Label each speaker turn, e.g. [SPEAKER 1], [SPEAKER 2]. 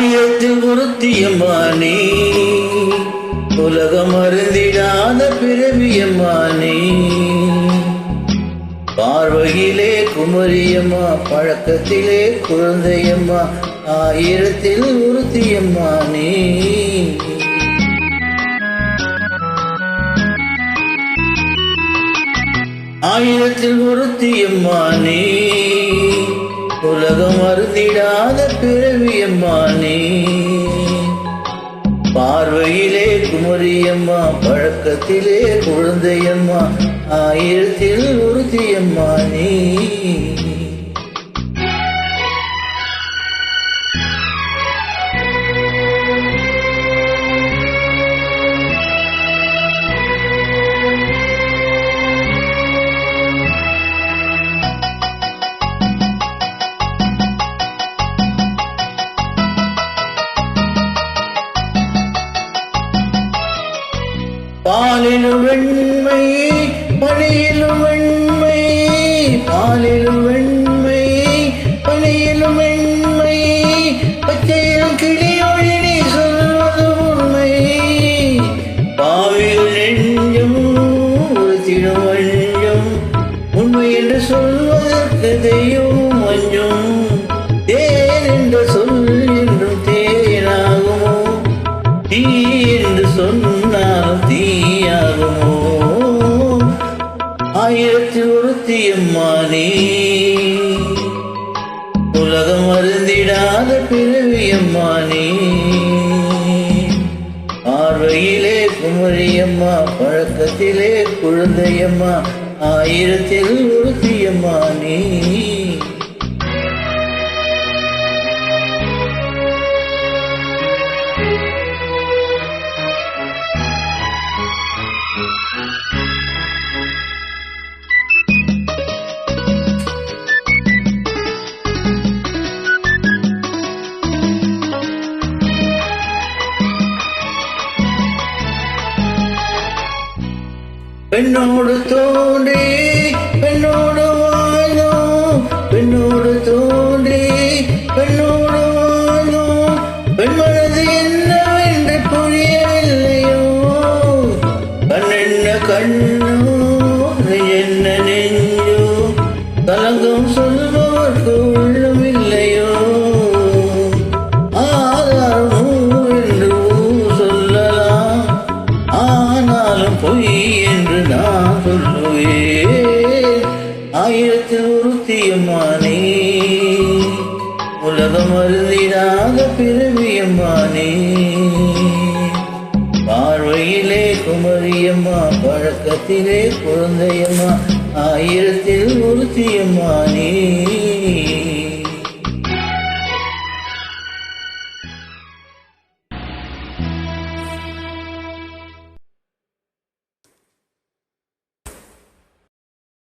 [SPEAKER 1] ஆயிரத்தில் ஒருத்தியம்மானே, உலகம் அருந்திடாத பிறவியம்மானே. பார்வையிலே குமரியம்மா, பழக்கத்திலே குழந்தையம்மா, ஆயிரத்தில் ஒருத்தியம்மானே. ஆயிரத்தில் ஒருத்தியம்மானே, உலகம் அருந்திடாத பிறவியம்மானே. பார்வையிலே குமரியம்மா, பழக்கத்திலே குழந்தையம்மா, ஆயிரத்தில் ஒருத்தியம்மானே. பாலிலும் வெண்மை, பணியிலும் வெண்மை, பாலிலும் வெண்மை, பணியிலும் வெண்மை, பச்சையிலும் கிளியொழி நீ சொல்வது உண்மை. பாவிகள் நெஞ்சம் உறுத்திடும் வஞ்சம், உண்மை என்று சொல்வதற்கு தெய்வம் வஞ்சம். தேன் என்ற சொல் என்றும் தேனாகுமோ, தீ என்று சொன்னால் தீயாகுமோ. ஆயிரத்தில் ஒருத்தியம்மானே, உலகம் அருந்திடாத பிறவியம்மானே. பார்வையிலே குமரியம்மா, பழக்கத்திலே குழந்தையம்மா, ஆயிரத்தில் ஒருத்தியம்மானே. பெண்ணோடு தோன்றி பெண்ணோடு வாழும், பெண்ணோடு தோன்றி பெண்ணோடு வாழும். பெண் மனது என்னவென்று புரியவில்லையோ, கண்ணென்ன கண்ணோ என்ன நெஞ்சோ, கலங்கம் சொல்பவர்க்கு உள்ளமில்லையோ. ஆதாரம் என்று சொல்லலாம், ஆனாலும் பொய் என்று நான் சொல்லுவேன். ஆயிரத்தில் ஒருத்தியம்மானே, உலகம் அருந்திடாத பிறவியம்மானே. பார்வையிலே குமரியம்மா, பழக்கத்திலே குழந்தையம்மா, ஆயிரத்தில் ஒருத்தியம்மானே.